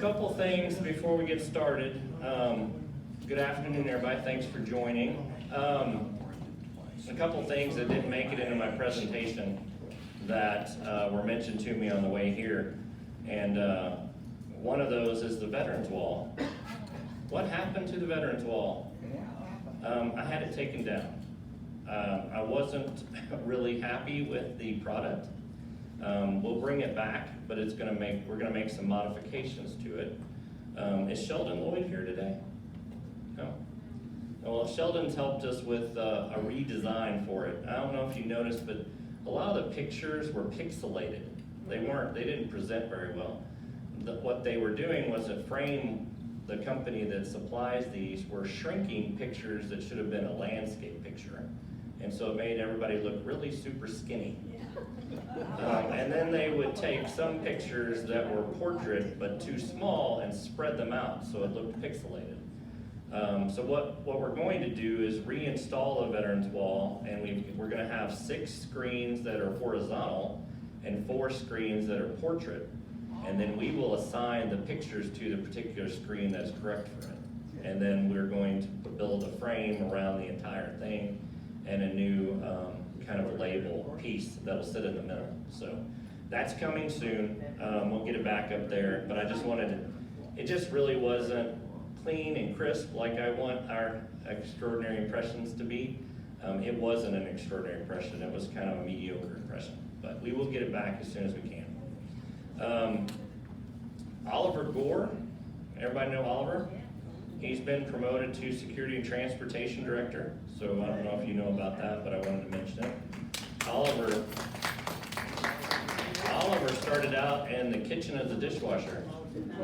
Couple things before we get started. Good afternoon, everybody. Thanks for joining. A couple things that didn't make it into my presentation that were mentioned to me on the way here. And one of those is the Veterans Wall. What happened to the Veterans Wall? I had it taken down. I wasn't really happy with the product. We'll bring it back, but we're gonna make some modifications to it. Is Sheldon Lloyd here today? No? Well, Sheldon's helped us with a redesign for it. I don't know if you noticed, but a lot of the pictures were pixelated. They didn't present very well. What they were doing was the company that supplies these were shrinking pictures that should have been a landscape picture. And so it made everybody look really super skinny. And then they would take some pictures that were portrait but too small and spread them out so it looked pixelated. So what we're going to do is reinstall a Veterans Wall, and we're going to have 6 screens that are horizontal and 4 screens that are portrait. And then we will assign the pictures to the particular screen that's correct for it. And then we're going to build a frame around the entire thing and a new kind of a label piece that'll sit in the middle. So that's coming soon. We'll get it back up there, but I just it just really wasn't clean and crisp like I want our extraordinary impressions to be. It wasn't an extraordinary impression. It was kind of a mediocre impression, but we will get it back as soon as we can. Oliver Gore, everybody know Oliver? He's been promoted to Security and Transportation Director, so I don't know if you know about that, but I wanted to mention it. Oliver started out in the kitchen as a dishwasher,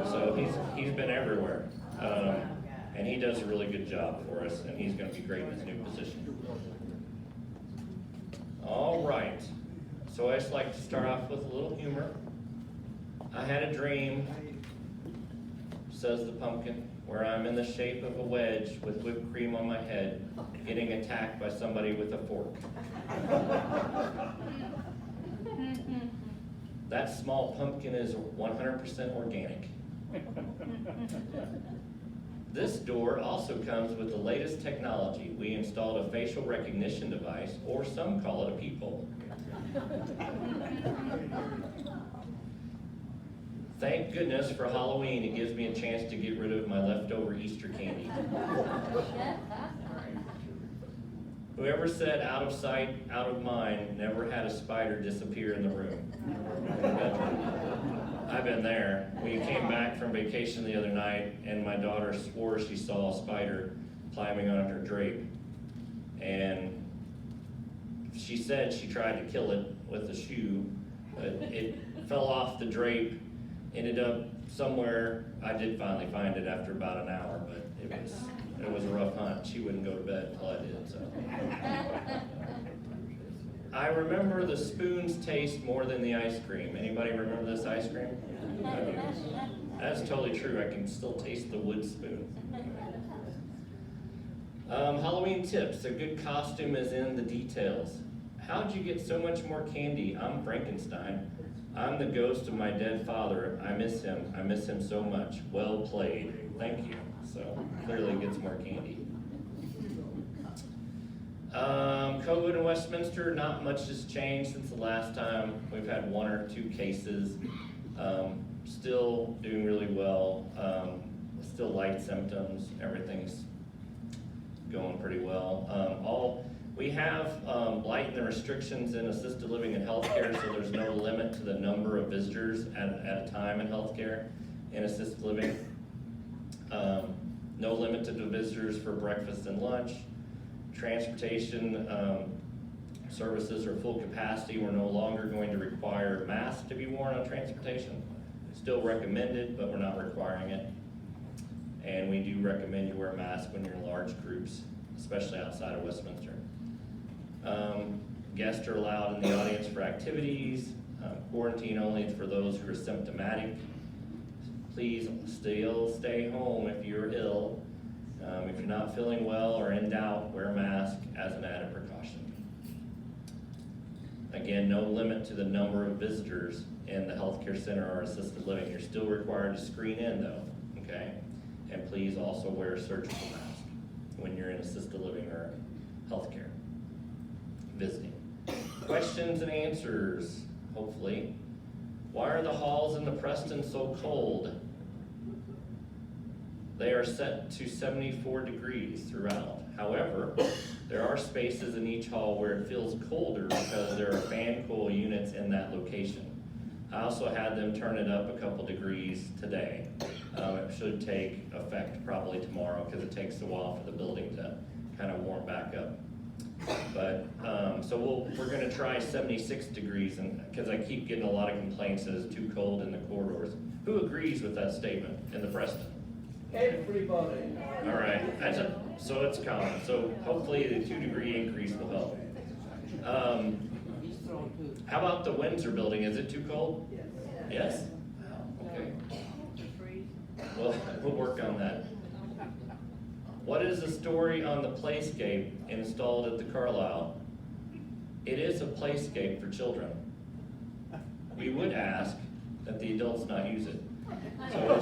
so he's been everywhere, and he does a really good job for us, and he's going to be great in his new position. All right, so I just like to start off with a little humor. I had a dream, says the pumpkin, where I'm in the shape of a wedge with whipped cream on my head, getting attacked by somebody with a fork. That small pumpkin is 100% organic. This door also comes with the latest technology. We installed a facial recognition device, or some call it a peephole. Thank goodness for Halloween, it gives me a chance to get rid of my leftover Easter candy. Whoever said out of sight, out of mind, never had a spider disappear in the room. I've been there. We came back from vacation the other night, and my daughter swore she saw a spider climbing on her drape. And she said she tried to kill it with a shoe, but it fell off the drape. Ended up somewhere. I did finally find it after about an hour, but it was a rough hunt. She wouldn't go to bed until I did. So I remember the spoon's taste more than the ice cream. Anybody remember this ice cream? I do. That's totally true. I can still taste the wood spoon. Halloween tips. A good costume is in the details. How'd you get so much more candy? I'm Frankenstein. I'm the ghost of my dead father. I miss him. I miss him so much. Well played. Thank you. So clearly gets more candy. COVID in Westminster, not much has changed since the last time. We've had 1 or 2 cases. Still doing really well. Still light symptoms. Everything's going pretty well. We have lightened the restrictions in assisted living and healthcare, so there's no limit to the number of visitors at a time in healthcare and assisted living. No limit to the visitors for breakfast and lunch. Transportation services are full capacity. We're no longer going to require masks to be worn on transportation. Still recommended, but we're not requiring it. And we do recommend you wear a mask when you're in large groups, especially outside of Westminster. Guests are allowed in the audience for activities. Quarantine only for those who are symptomatic. Please still stay home if you're ill. If you're not feeling well or in doubt, wear a mask as an added precaution. Again, no limit to the number of visitors in the healthcare center or assisted living. You're still required to screen in though, okay? And please also wear a surgical mask when you're in assisted living or healthcare visiting. Questions and answers, hopefully. Why are the halls in the Preston so cold? They are set to 74 degrees throughout. However, there are spaces in each hall where it feels colder because there are fan coil units in that location. I also had them turn it up a couple degrees today. It should take effect probably tomorrow because it takes a while for the building to kind of warm back up. But, so we're gonna try 76 degrees, and because I keep getting a lot of complaints that it's too cold in the corridors. Who agrees with that statement in the Preston? Everybody. All right, so it's common. So hopefully the 2-degree increase will help. How about the Windsor building? Is it too cold? Yes? Okay. Well, we'll work on that. What is the story on the playscape installed at the Carlisle? It is a playscape for children. We would ask that the adults not use it. So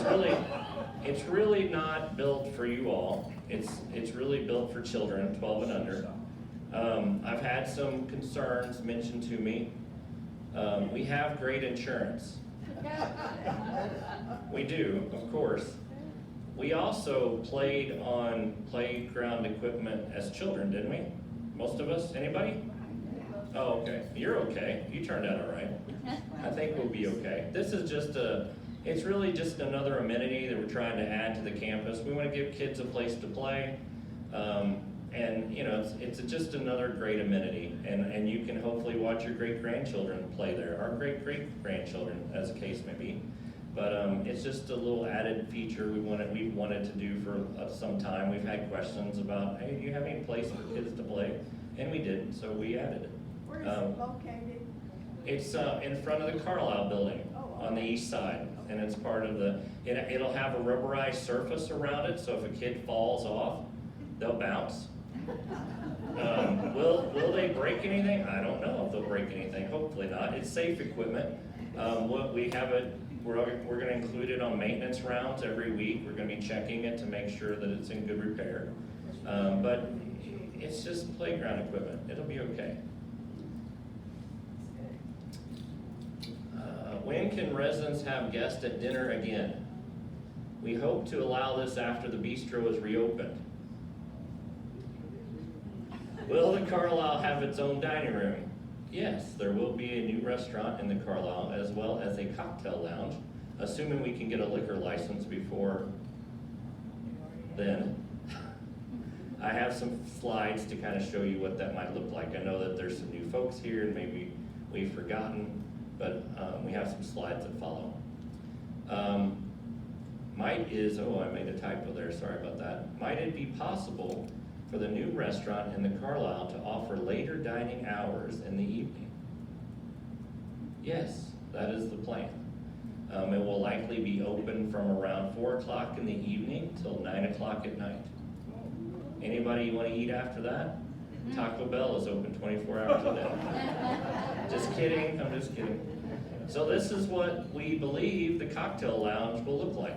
it's really not built for you all. It's really built for children, 12 and under. I've had some concerns mentioned to me. We have great insurance. We do, of course. We also played on playground equipment as children, didn't we? Most of us, anybody? Oh, okay, you're okay. You turned out all right. I think we'll be okay. This is it's really just another amenity that we're trying to add to the campus. We want to give kids a place to play. And you know, it's just another great amenity. And you can hopefully watch your great-grandchildren play there, or great-great-grandchildren, as the case may be. But it's just a little added feature we've wanted to do for some time. We've had questions about, hey, do you have any place for kids to play? And we did, so we added it. Where is it located? It's in front of the Carlisle building on the east side. And it's part of it'll have a rubberized surface around it, so if a kid falls off, they'll bounce. Will they break anything? I don't know if they'll break anything, hopefully not. It's safe equipment. We're going to include it on maintenance rounds every week. We're going to be checking it to make sure that it's in good repair. But it's just playground equipment. It'll be okay. When can residents have guests at dinner again? We hope to allow this after the bistro is reopened. Will the Carlisle have its own dining room? Yes, there will be a new restaurant in the Carlisle as well as a cocktail lounge, assuming we can get a liquor license before then. I have some slides to kind of show you what that might look like. I know that there's some new folks here and maybe we've forgotten, but we have some slides that follow. I made a typo there, sorry about that. Might it be possible for the new restaurant in the Carlisle to offer later dining hours in the evening? Yes, that is the plan. It will likely be open from around 4 o'clock in the evening till 9 o'clock at night. Anybody want to eat after that? Taco Bell is open 24 hours a day. Just kidding, I'm just kidding. So this is what we believe the cocktail lounge will look like.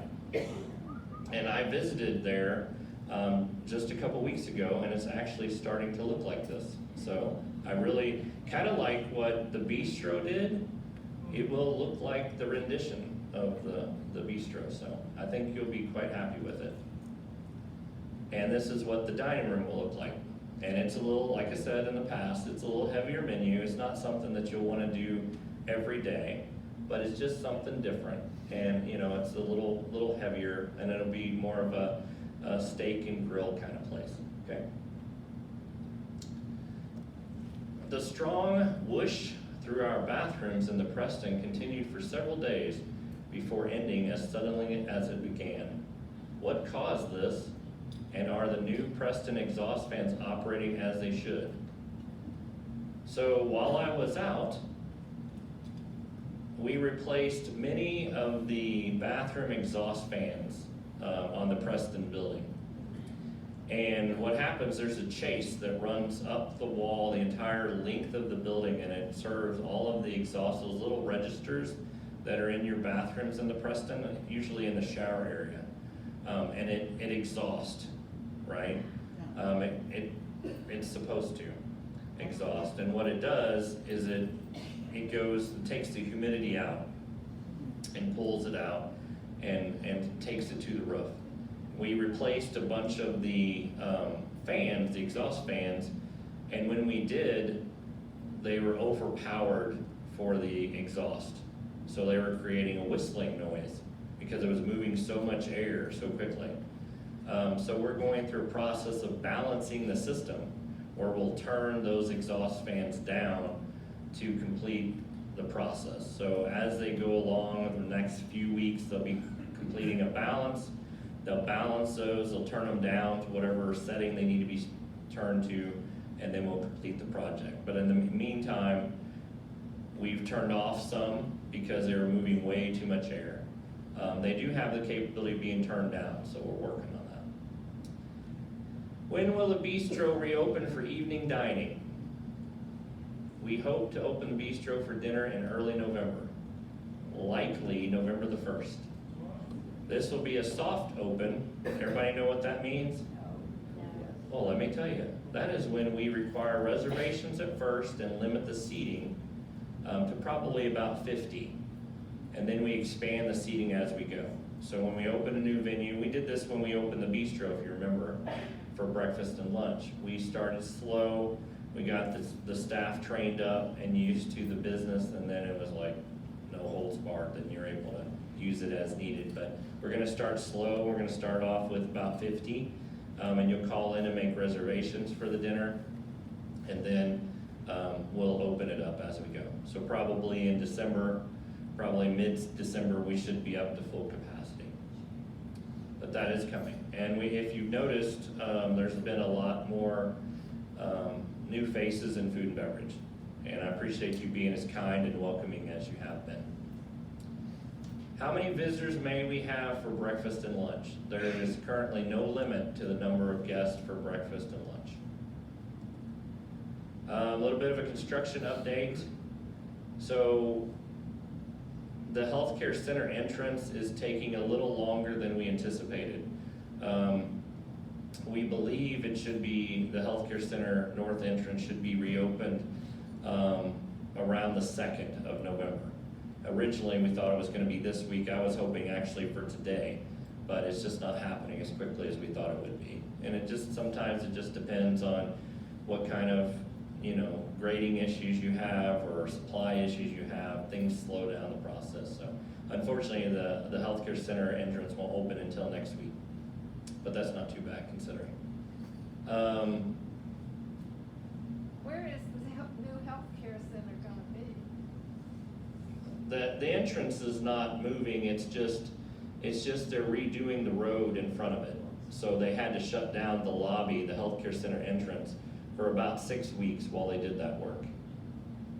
And I visited there just a couple weeks ago, and it's actually starting to look like this. So I really kind of like what the bistro did. It will look like the rendition of the bistro, so I think you'll be quite happy with it. And this is what the dining room will look like. And it's a little, like I said in the past, it's a little heavier menu. It's not something that you'll want to do every day, but it's just something different. And you know, it's a little heavier, and it'll be more of a steak and grill kind of place, okay? The strong whoosh through our bathrooms in the Preston continued for several days before ending as suddenly as it began. What caused this? And are the new Preston exhaust fans operating as they should? So while I was out, we replaced many of the bathroom exhaust fans on the Preston building. And what happens, there's a chase that runs up the wall, the entire length of the building, and it serves all of the exhaust, those little registers that are in your bathrooms in the Preston, usually in the shower area. And it exhausts, right? It's supposed to exhaust, and what it does is it takes the humidity out and pulls it out and takes it to the roof. We replaced a bunch of the fans, the exhaust fans, and when we did, they were overpowered for the exhaust. So they were creating a whistling noise because it was moving so much air so quickly. So we're going through a process of balancing the system where we'll turn those exhaust fans down to complete the process. So as they go along in the next few weeks, they'll be completing a balance. They'll balance those, they'll turn them down to whatever setting they need to be turned to, and then we'll complete the project. But in the meantime, we've turned off some because they were moving way too much air. They do have the capability of being turned down, so we're working on that. When will the bistro reopen for evening dining? We hope to open the bistro for dinner in early November, likely November the 1st. This will be a soft open. Everybody know what that means? Well, let me tell you, that is when we require reservations at first and limit the seating to probably about 50. And then we expand the seating as we go. So when we open a new venue, we did this when we opened the bistro, if you remember, for breakfast and lunch. We started slow, we got the staff trained up and used to the business, and then it was like no holds barred, then you're able to use it as needed. But we're gonna start slow, we're gonna start off with about 50, and you'll call in and make reservations for the dinner, and then we'll open it up as we go. So probably in December, probably mid-December, we should be up to full capacity. But that is coming. And if you've noticed, there's been a lot more new faces in food and beverage. And I appreciate you being as kind and welcoming as you have been. How many visitors may we have for breakfast and lunch? There is currently no limit to the number of guests for breakfast and lunch. A little bit of a construction update. So the healthcare center entrance is taking a little longer than we anticipated. We believe it should be, the healthcare center north entrance should be reopened around the 2nd of November. Originally, we thought it was gonna be this week. I was hoping actually for today, but it's just not happening as quickly as we thought it would be. And sometimes it just depends on what kind of, grading issues you have or supply issues you have. Things slow down the process. So unfortunately, the healthcare center entrance won't open until next week, but that's not too bad considering. Where is the new healthcare center gonna be? The entrance is not moving, it's just they're redoing the road in front of it. So they had to shut down the lobby, the healthcare center entrance, for about 6 weeks while they did that work.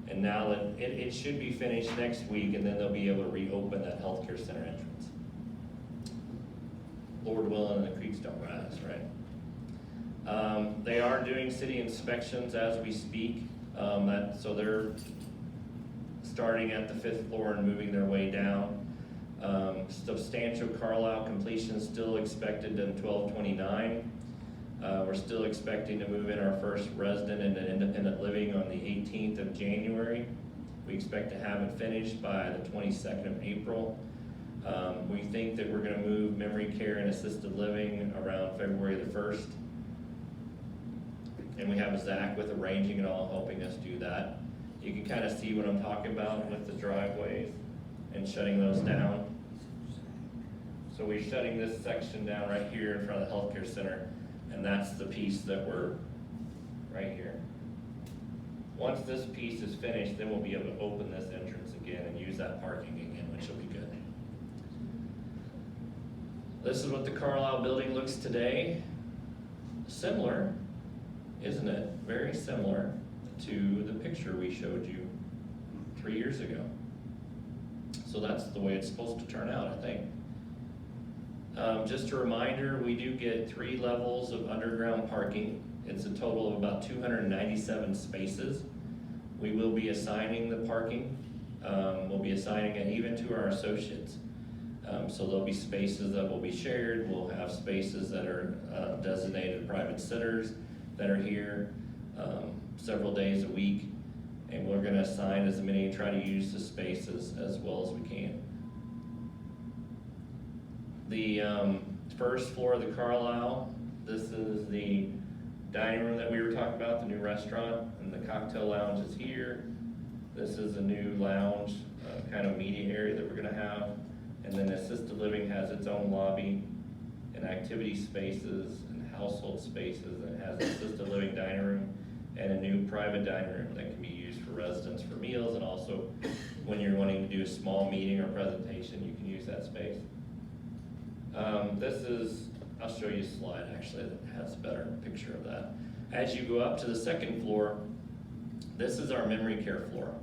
And now that it should be finished next week, and then they'll be able to reopen that healthcare center entrance. Lord willing, and the creeks don't rise, right? They are doing city inspections as we speak. So they're starting at the 5th floor and moving their way down. Substantial Carlisle completion still expected in 12/29. We're still expecting to move in our first resident into independent living on the 18th of January. We expect to have it finished by the 22nd of April. We think that we're gonna move memory care and assisted living around February the 1st. And we have Zach with arranging it all, helping us do that. You can kind of see what I'm talking about with the driveways and shutting those down. So we're shutting this section down right here in front of the healthcare center, and that's the piece that we're right here. Once this piece is finished, then we'll be able to open this entrance again and use that parking again, which will be good. This is what the Carlisle building looks today. Similar, isn't it? Very similar to the picture we showed you 3 years ago. So that's the way it's supposed to turn out, I think. Just a reminder, we do get 3 levels of underground parking. It's a total of about 297 spaces. We will be assigning the parking. We'll be assigning it even to our associates. So there'll be spaces that will be shared. We'll have spaces that are designated private sitters that are here several days a week. And we're gonna assign as many, try to use the spaces as well as we can. The first floor of the Carlisle, this is the dining room that we were talking about, the new restaurant, and the cocktail lounge is here. This is a new lounge, kind of media area that we're gonna have. And then assisted living has its own lobby and activity spaces and household spaces, and it has an assisted living dining room and a new private dining room that can be used for residents for meals, and also when you're wanting to do a small meeting or presentation, you can use that space. This is, I'll show you a slide actually that has a better picture of that. As you go up to the second floor, this is our memory care floor.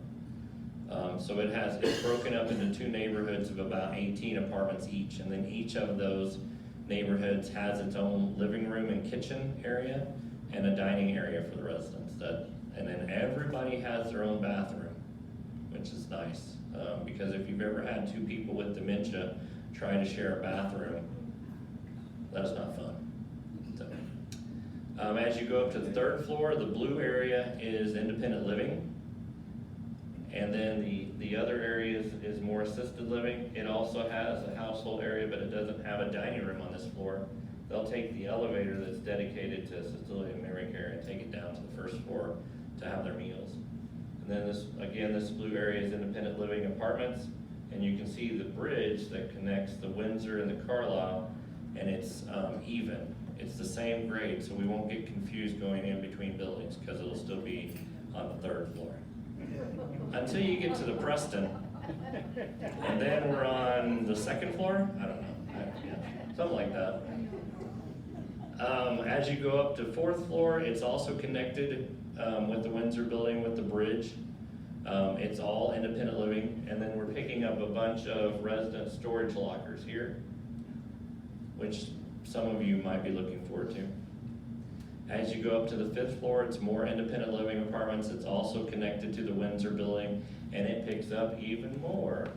So it's broken up into 2 neighborhoods of about 18 apartments each, and then each of those neighborhoods has its own living room and kitchen area and a dining area for the residents. And then everybody has their own bathroom, which is nice, because if you've ever had 2 people with dementia trying to share a bathroom, that's not fun. So, as you go up to the 3rd floor, the blue area is independent living. And then the other area is more assisted living. It also has a household area, but it doesn't have a dining room on this floor. They'll take the elevator that's dedicated to assisted living and memory care and take it down to the 1st floor to have their meals. And then this blue area is independent living apartments. And you can see the bridge that connects the Windsor and the Carlisle, and it's even. It's the same grade, so we won't get confused going in between buildings because it'll still be on the 3rd floor. Until you get to the Preston, and then we're on the 2nd floor? I don't know, something like that. As you go up to 4th floor, it's also connected with the Windsor building with the bridge. It's all independent living, and then we're picking up a bunch of resident storage lockers here, which some of you might be looking forward to. As you go up to the 5th floor, it's more independent living apartments. It's also connected to the Windsor building, and it picks up even more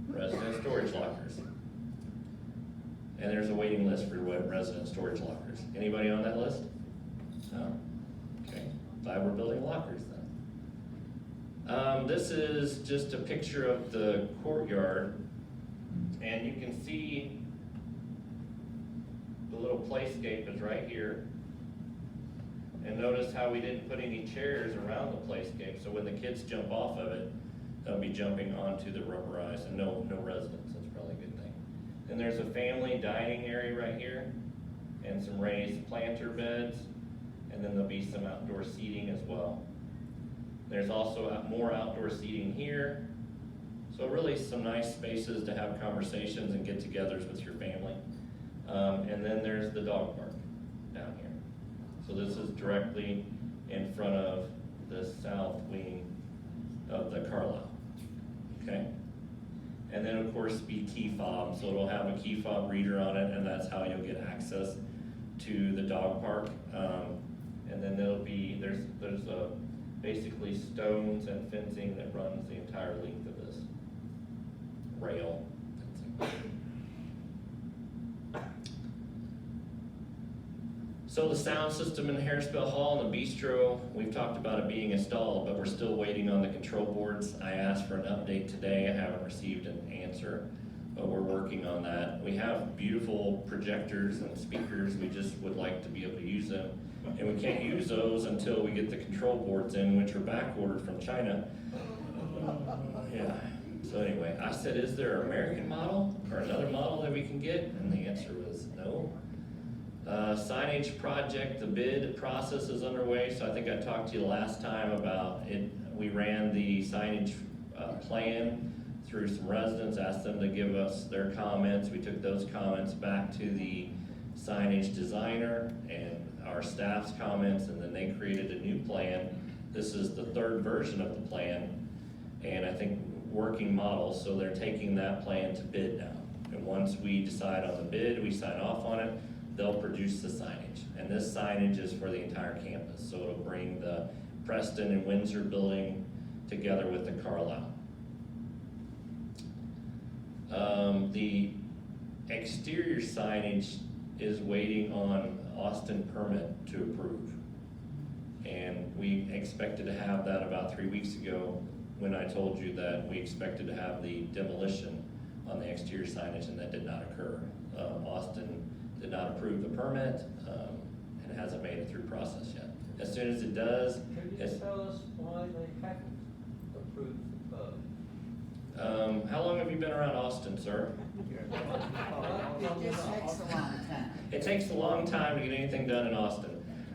resident storage lockers. And there's a waiting list for resident storage lockers. Anybody on that list? No? Okay, glad we're building lockers then. This is just a picture of the courtyard, and you can see the little playscape is right here. And notice how we didn't put any chairs around the playscape, so when the kids jump off of it, they'll be jumping onto the rubberized, and no residents. That's probably a good thing. And there's a family dining area right here, and some raised planter beds, and then there'll be some outdoor seating as well. There's also more outdoor seating here, so really some nice spaces to have conversations and get-togethers with your family. And then there's the dog park down here. So this is directly in front of the south wing of the Carlisle, okay? And then of course be key fob, so it'll have a key fob reader on it, and that's how you'll get access to the dog park. And then there'll be, there's basically stones and fencing that runs the entire length of this rail fencing. So the sound system in Harrisville Hall and the bistro, we've talked about it being installed, but we're still waiting on the control boards. I asked for an update today. I haven't received an answer, but we're working on that. We have beautiful projectors and speakers. We just would like to be able to use them. And we can't use those until we get the control boards in, which are back ordered from China. Yeah. So anyway, I said, is there an American model or another model that we can get? And the answer was no. Signage project, the bid process is underway, so I think I talked to you last time about it. We ran the signage plan through some residents, asked them to give us their comments. We took those comments back to the signage designer and our staff's comments, and then they created a new plan. This is the 3rd version of the plan, and I think working model, so they're taking that plan to bid now. And once we decide on the bid, we sign off on it, they'll produce the signage. And this signage is for the entire campus, so it'll bring the Preston and Windsor building together with the Carlisle. The exterior signage is waiting on Austin permit to approve. And we expected to have that about 3 weeks ago when I told you that we expected to have the demolition on the exterior signage, and that did not occur. Austin did not approve the permit, and hasn't made it through process yet. As soon as it does, Can you it's, just tell us why they haven't approved the vote? how long have you been around Austin, sir? It just takes a long time. It takes a long time to get anything done in Austin.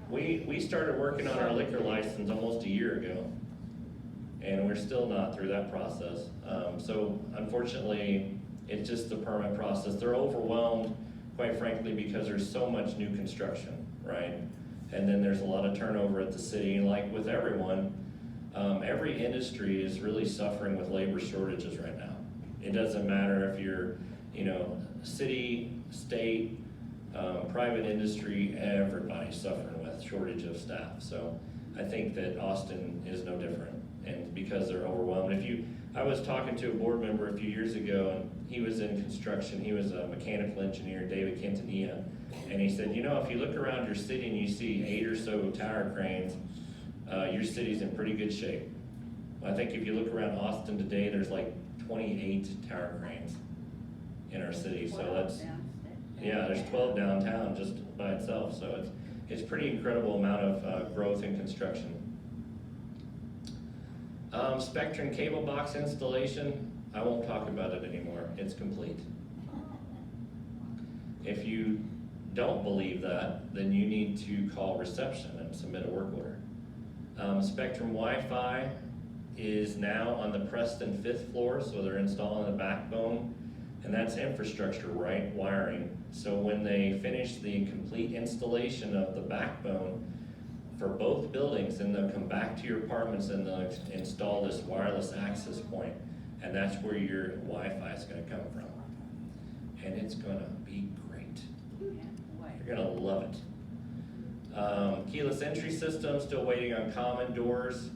We started working on our liquor license almost a year ago, and we're still not through that process. So unfortunately, it's just the permit process. They're overwhelmed, quite frankly, because there's so much new construction, right? And then there's a lot of turnover at the city, and like with everyone, every industry is really suffering with labor shortages right now. It doesn't matter if you're, city, state, private industry, everybody's suffering with shortage of staff. So I think that Austin is no different, and because they're overwhelmed. I was talking to a board member a few years ago, and he was in construction. He was a mechanical engineer, David Quintanilla, and he said, if you look around your city and you see 8 or so tower cranes, your city's in pretty good shape. I think if you look around Austin today, there's like 28 tower cranes in our city, so that's, yeah, there's 12 downtown just by itself, so it's pretty incredible amount of growth in construction. Spectrum cable box installation, I won't talk about it anymore, it's complete. If you don't believe that, then you need to call reception and submit a work order. Spectrum Wi-Fi is now on the Preston 5th floor, so they're installing the backbone, and that's infrastructure, right, wiring. So when they finish the complete installation of the backbone for both buildings, then they'll come back to your apartments and they'll install this wireless access point, and that's where your Wi-Fi is gonna come from. And it's gonna be great. You're gonna love it. Keyless entry system, still waiting on common doors.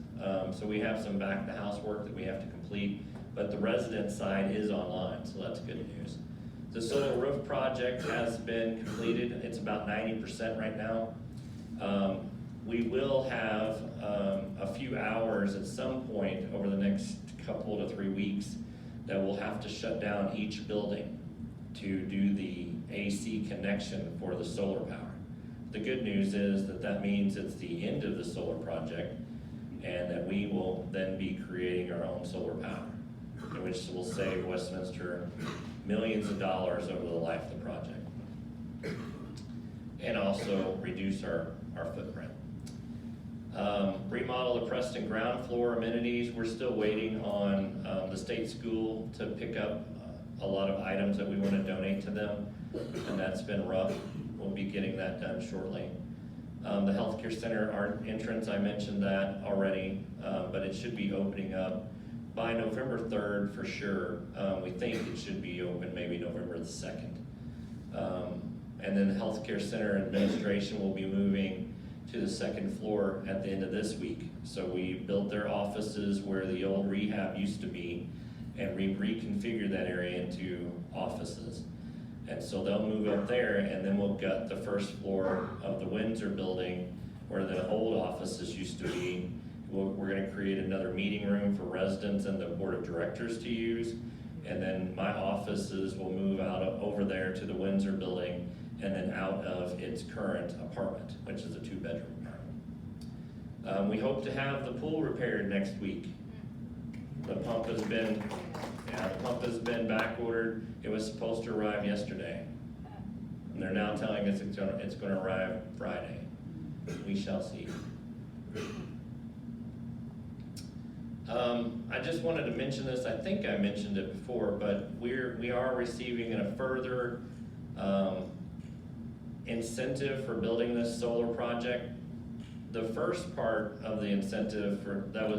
So we have some back of the house work that we have to complete, but the resident side is online, so that's good news. The solar roof project has been completed. It's about 90% right now. We will have a few hours at some point over the next couple to 3 weeks that we'll have to shut down each building to do the AC connection for the solar power. The good news is that means it's the end of the solar project, and that we will then be creating our own solar power, which will save Westminster millions of dollars over the life of the project, and also reduce our footprint. Remodel the Preston ground floor amenities. We're still waiting on the state school to pick up a lot of items that we want to donate to them, and that's been rough. We'll be getting that done shortly. The healthcare center, our entrance, I mentioned that already, but it should be opening up by November 3rd for sure. We think it should be open maybe November the 2nd. And then the healthcare center administration will be moving to the 2nd floor at the end of this week. So we built their offices where the old rehab used to be, and we reconfigured that area into offices. And so they'll move up there, and then we'll gut the 1st floor of the Windsor building where the old offices used to be. We're gonna create another meeting room for residents and the board of directors to use. And then my offices will move out over there to the Windsor building and then out of its current apartment, which is a 2-bedroom apartment. We hope to have the pool repaired next week. The pump has been back ordered. It was supposed to arrive yesterday. And they're now telling us it's gonna arrive Friday. We shall see. I just wanted to mention this. I think I mentioned it before, but we are receiving a further incentive for building this solar project. The first part of the incentive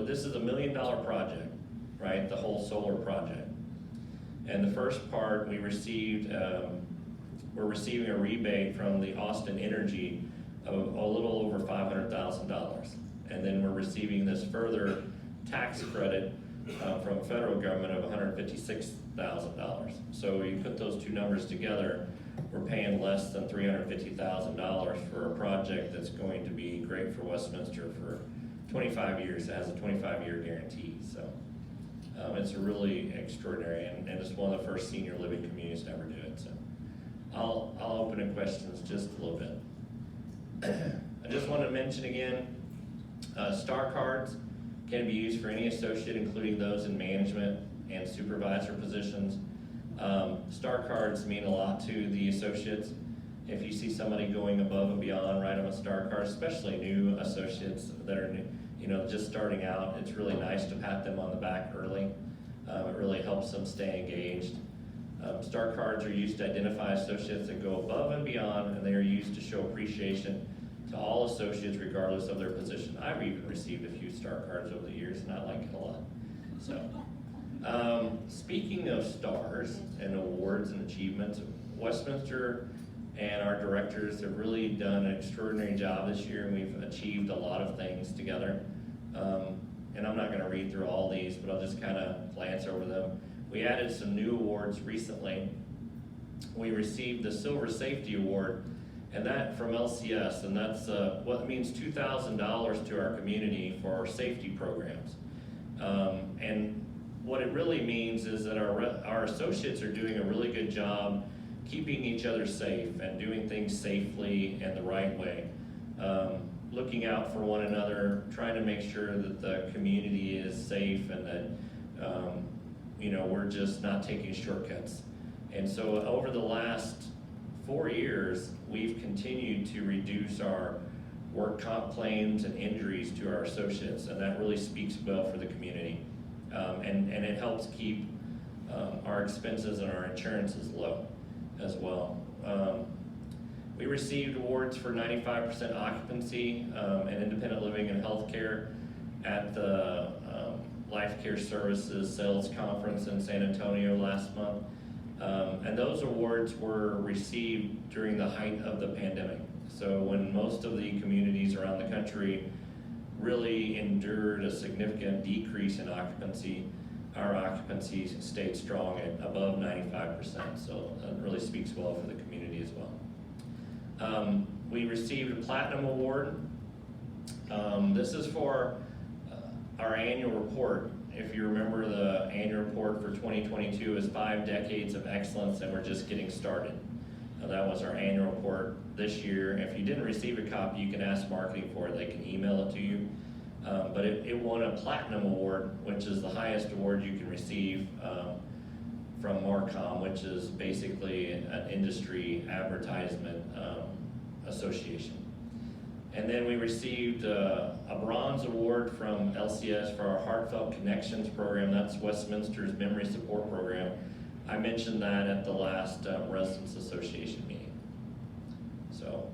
this is $1 million project, right? The whole solar project. And the first part, we're receiving a rebate from the Austin Energy of a little over $500,000. And then we're receiving this further tax credit from federal government of $156,000. So you put those two numbers together, we're paying less than $350,000 for a project that's going to be great for Westminster for 25 years. It has a 25-year guarantee. So it's really extraordinary, and it's one of the first senior living communities to ever do it. So I'll open to questions just a little bit. I just want to mention again, Star Cards can be used for any associate, including those in management and supervisor positions. Star Cards mean a lot to the associates. If you see somebody going above and beyond, write them a Star Card, especially new associates that are just starting out. It's really nice to pat them on the back early. It really helps them stay engaged. Star Cards are used to identify associates that go above and beyond, and they are used to show appreciation to all associates regardless of their position. I've even received a few Star Cards over the years, and I like it a lot. So, speaking of stars and awards and achievements, Westminster and our directors have really done an extraordinary job this year, and we've achieved a lot of things together. And I'm not going to read through all these, but I'll just kind of glance over them. We added some new awards recently. We received the Silver Safety Award, and that from LCS, and that's what means $2,000 to our community for our safety programs. And what it really means is that our associates are doing a really good job keeping each other safe and doing things safely and the right way. Looking out for one another, trying to make sure that the community is safe and that we're just not taking shortcuts. And so over the last 4 years, we've continued to reduce our work comp claims and injuries to our associates, and that really speaks well for the community. And it helps keep our expenses and our insurances low as well. We received awards for 95% occupancy and independent living and healthcare at the Life Care Services Sales Conference in San Antonio last month. And those awards were received during the height of the pandemic. So when most of the communities around the country really endured a significant decrease in occupancy, our occupancy stayed strong at above 95%. So that really speaks well for the community as well. We received a Platinum Award. This is for our annual report. If you remember, the annual report for 2022 is 5 decades of excellence, and we're just getting started. That was our annual report this year. If you didn't receive a copy, you can ask marketing for it. They can email it to you. But it won a Platinum Award, which is the highest award you can receive from Marcom, which is basically an industry advertisement association. And then we received a Bronze Award from LCS for our Heartfelt Connections program. That's Westminster's Memory Support Program. I mentioned that at the last Residents Association meeting. So,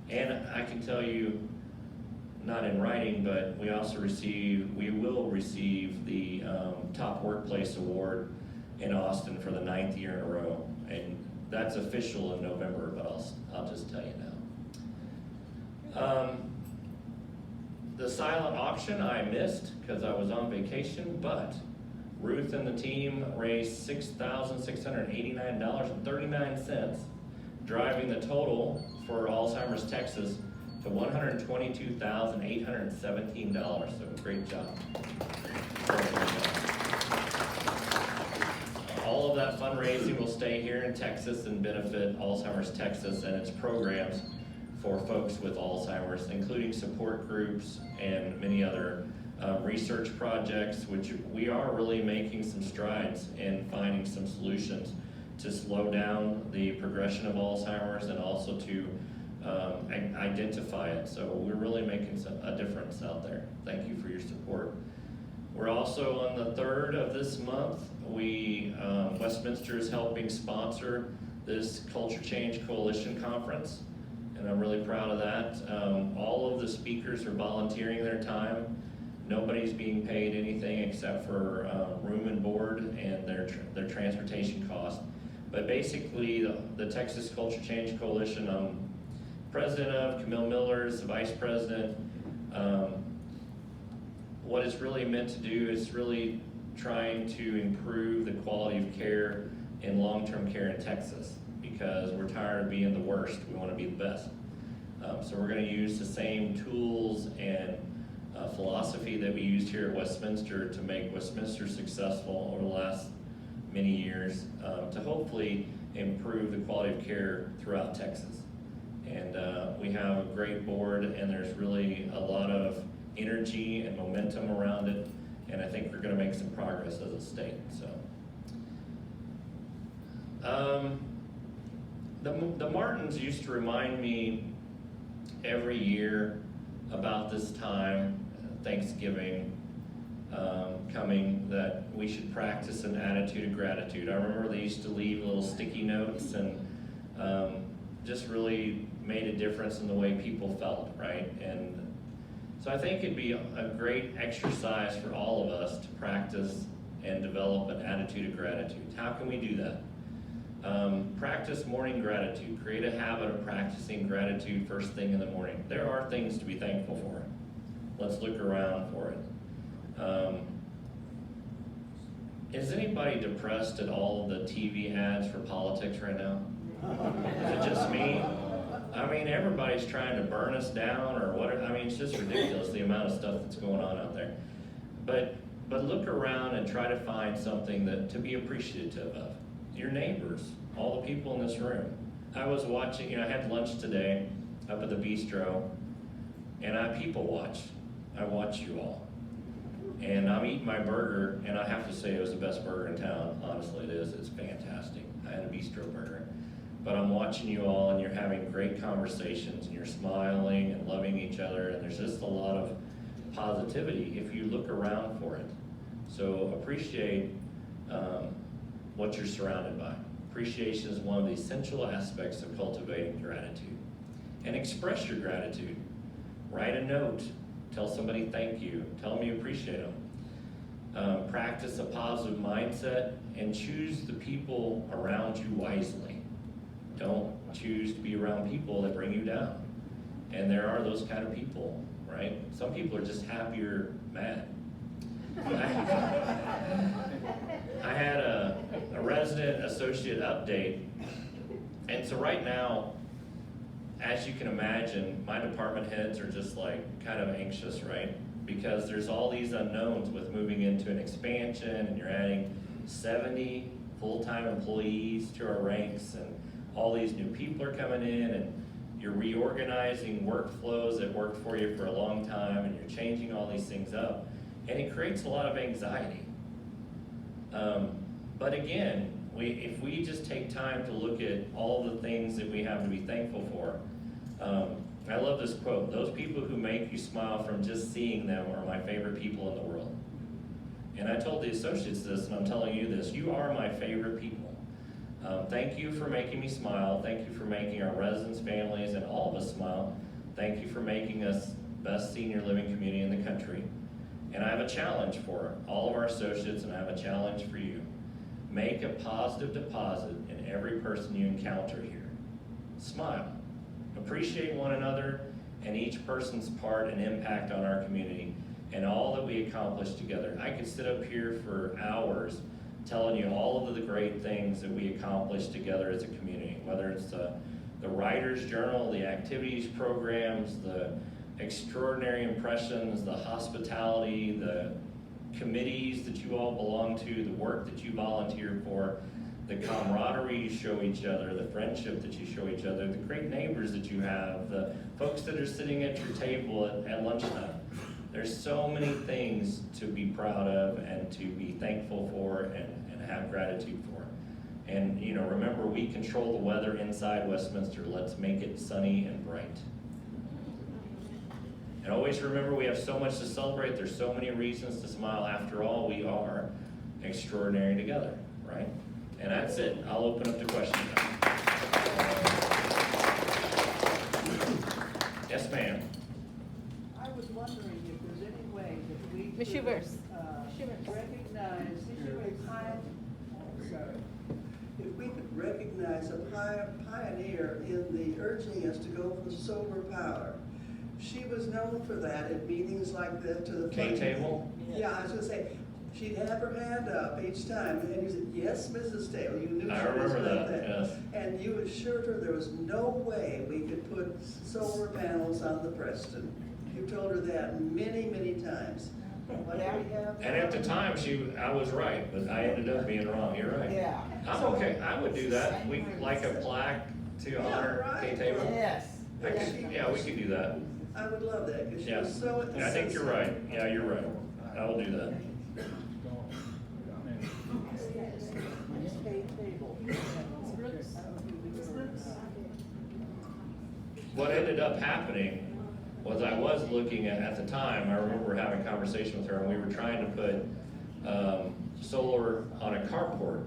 and I can tell you, not in writing, but we will receive the Top Workplace Award in Austin for the 9th year in a row. And that's official in November, but I'll just tell you now. The silent auction I missed because I was on vacation, but Ruth and the team raised $6,689.39, driving the total for Alzheimer's Texas to $122,817. So great job. All of that fundraising will stay here in Texas and benefit Alzheimer's Texas and its programs for folks with Alzheimer's, including support groups and many other research projects, which we are really making some strides in finding some solutions to slow down the progression of Alzheimer's and also to identify it. So we're really making a difference out there. Thank you for your support. We're also on the 3rd of this month, Westminster is helping sponsor this Culture Change Coalition Conference, and I'm really proud of that. All of the speakers are volunteering their time. Nobody's being paid anything except for room and board and their transportation costs. But basically, the Texas Culture Change Coalition, I'm president of, Camille Miller is the vice president. What it's really meant to do is really trying to improve the quality of care in long-term care in Texas, because we're tired of being the worst. We want to be the best. So we're going to use the same tools and philosophy that we used here at Westminster to make Westminster successful over the last many years, to hopefully improve the quality of care throughout Texas. And we have a great board, and there's really a lot of energy and momentum around it, and I think we're going to make some progress as a state. So the Martins used to remind me every year about this time, Thanksgiving coming, that we should practice an attitude of gratitude. I remember they used to leave little sticky notes, and just really made a difference in the way people felt, right? And so I think it'd be a great exercise for all of us to practice and develop an attitude of gratitude. How can we do that? Practice morning gratitude. Create a habit of practicing gratitude first thing in the morning. There are things to be thankful for. Let's look around for it. Is anybody depressed at all of the TV ads for politics right now? Is it just me? I mean, everybody's trying to burn us down or whatever. I mean, it's just ridiculous the amount of stuff that's going on out there. But look around and try to find something that to be appreciative of. Your neighbors, all the people in this room. I was watching, I had lunch today up at the bistro, and I people watch. I watch you all. And I'm eating my burger, and I have to say it was the best burger in town. Honestly, it is. It's fantastic. I had a bistro burger. But I'm watching you all, and you're having great conversations, and you're smiling and loving each other, and there's just a lot of positivity if you look around for it. So appreciate what you're surrounded by. Appreciation is one of the essential aspects of cultivating gratitude. And express your gratitude. Write a note. Tell somebody thank you. Tell them you appreciate them. Practice a positive mindset and choose the people around you wisely. Don't choose to be around people that bring you down. And there are those kind of people, right? Some people are just happier mad. I had a resident associate update, and so right now, as you can imagine, my department heads are just like kind of anxious, right? Because there's all these unknowns with moving into an expansion, and you're adding 70 full-time employees to our ranks, and all these new people are coming in, and you're reorganizing workflows that worked for you for a long time, and you're changing all these things up, and it creates a lot of anxiety. But again, if we just take time to look at all the things that we have to be thankful for, I love this quote: "Those people who make you smile from just seeing them are my favorite people in the world." And I told the associates this, and I'm telling you this: you are my favorite people. Thank you for making me smile. Thank you for making our residents, families, and all of us smile. Thank you for making us best senior living community in the country. And I have a challenge for all of our associates, and I have a challenge for you. Make a positive deposit in every person you encounter here. Smile. Appreciate one another and each person's part and impact on our community and all that we accomplish together. I could sit up here for hours telling you all of the great things that we accomplish together as a community, whether it's the Writer's Journal, the activities programs, the extraordinary impressions, the hospitality, the committees that you all belong to, the work that you volunteer for, the camaraderie you show each other, the friendship that you show each other, the great neighbors that you have, the folks that are sitting at your table at lunchtime. There's so many things to be proud of and to be thankful for and have gratitude for. And remember, we control the weather inside Westminster. Let's make it sunny and bright. And always remember, we have so much to celebrate. There's so many reasons to smile. After all, we are extraordinary together, right? And that's it. I'll open up to questions now. Yes, ma'am. I was wondering if there's any way that we Shivers. Recognize, if we could recognize a pioneer in the urging us to go for solar power. She was known for that at meetings like that to the. K-table? Yeah, I was gonna say, she'd have her hand up each time, and you said, yes, Mrs. Taylor, you knew I she was remember about that, yes. And you assured her there was no way we could put solar panels on the Preston. You told her that many, many times. What do we have? And at the time, I was right, but I ended up being wrong, you're right. Yeah. I'm okay, I would do that, we, like a plaque to honor right. K-table. Yes. I could, yeah, we could do that. I would love that, because she Yeah, was so. Yeah, I think you're right, yeah, you're right, I will do that. What ended up happening was I was looking at the time, I remember having a conversation with her, and we were trying to put, solar on a carport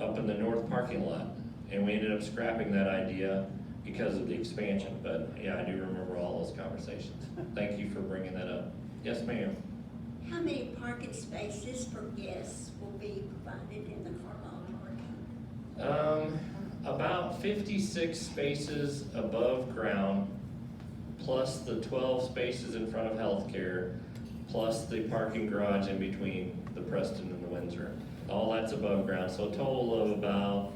up in the north parking lot. And we ended up scrapping that idea because of the expansion, but yeah, I do remember all those conversations. Thank you for bringing that up. Yes, ma'am? How many parking spaces for guests will be provided in the Carlisle parking? About 56 spaces above ground, plus the 12 spaces in front of healthcare, plus the parking garage in between the Preston and the Windsor. All that's above ground, so a total of about,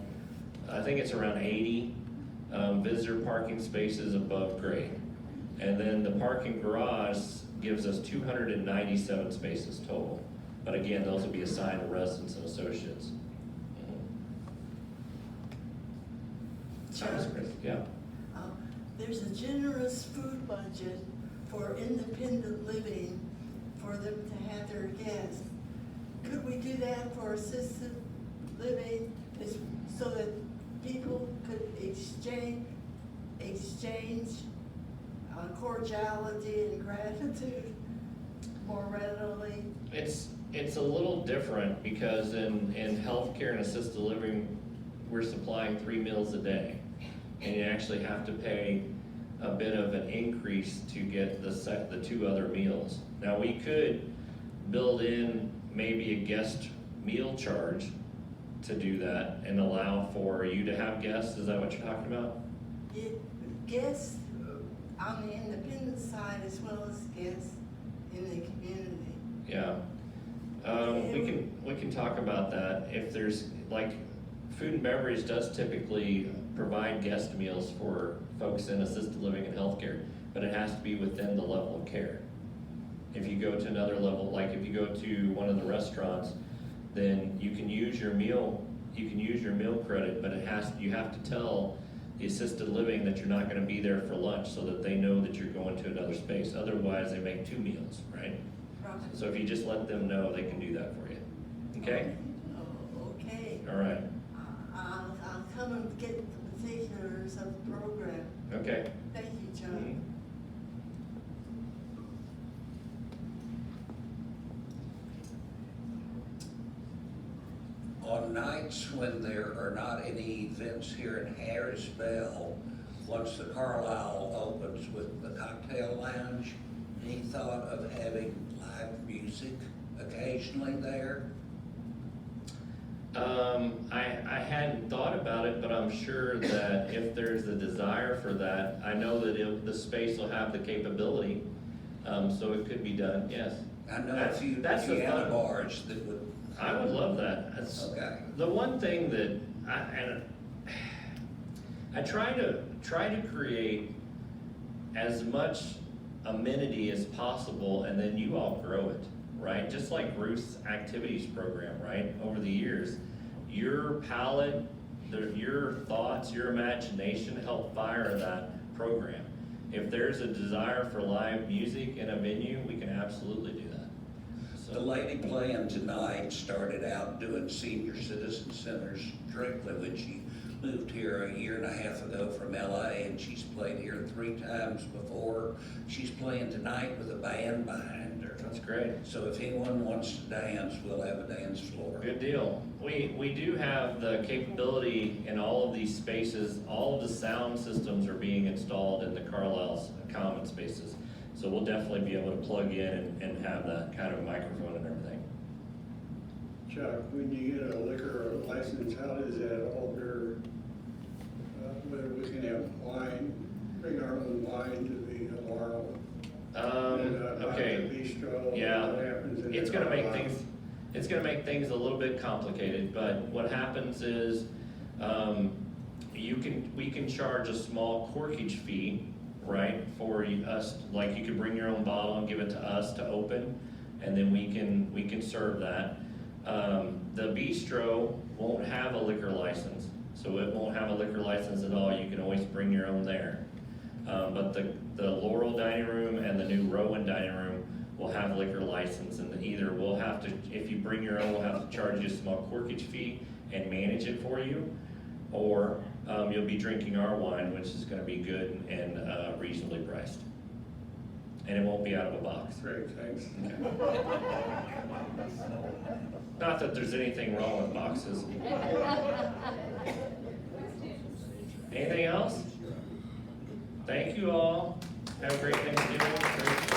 I think it's around 80 visitor parking spaces above grade. And then the parking garage gives us 297 spaces total. But again, those will be assigned to residents and associates. Sounds great, yeah. There's a generous food budget for independent living for them to have their guests. Could we do that for assisted living so that people could exchange cordiality and gratitude more readily? It's a little different because in healthcare and assisted living, we're supplying 3 meals a day. And you actually have to pay a bit of an increase to get the 2 other meals. Now, we could build in maybe a guest meal charge to do that and allow for you to have guests. Is that what you're talking about? Guests on the independent side as well as guests in the community. Yeah. We can talk about that. If there's, like, food and beverage does typically provide guest meals for folks in assisted living and healthcare, but it has to be within the level of care. If you go to another level, like if you go to one of the restaurants, then you can use your meal credit, but you have to tell the assisted living that you're not gonna be there for lunch so that they know that you're going to another space. Otherwise, they make 2 meals, right? Right. So if you just let them know, they can do that for you. Okay? Oh, okay. All right. I'll come and get the particulars of the program. Okay. Thank you, John. Mhm. On nights when there are not any events here in Harrisville, once the Carlisle opens with the cocktail lounge, any thought of having live music occasionally there? I hadn't thought about it, but I'm sure that if there's a desire for that, I know that the space will have the capability, so it could be done, yes. I know a few That's the piano fun. bars that would. I would love that. That's Okay. the one thing that I try to create as much amenity as possible, and then you all grow it, right? Just like Ruth's activities program, right? Over the years, your palette, your thoughts, your imagination help fire that program. If there's a desire for live music in a venue, we can absolutely do that. The lady playing tonight started out doing senior citizen centers strictly when she moved here a year and a half ago from LA, and she's played here 3 times before. She's playing tonight with a band behind her. That's great. So if anyone wants to dance, we'll have a dance floor. Good deal. We do have the capability in all of these spaces. All of the sound systems are being installed in the Carlisle's common spaces. So we'll definitely be able to plug in and have that kind of microphone and everything. Chuck, when you get a liquor license, how does that alter, whether we can have wine, bring our own wine to the Laurel? Okay, The bistro, yeah, what happens in the it's gonna make Carlisle? things a little bit complicated, but what happens is, we can charge a small corkage fee, right, for us, like you could bring your own bottle and give it to us to open, and then we can serve that. The bistro won't have a liquor license, so it won't have a liquor license at all, you can always bring your own there. But the Laurel Dining Room and the new Rowan Dining Room will have liquor license, and either we'll have to, if you bring your own, we'll have to charge you a small corkage fee and manage it for you, or you'll be drinking our wine, which is gonna be good and reasonably priced. And it won't be out of a box. Great, thanks. Okay. Not that there's anything wrong with boxes. Anything else? Thank you all. Have a great Thanksgiving. Great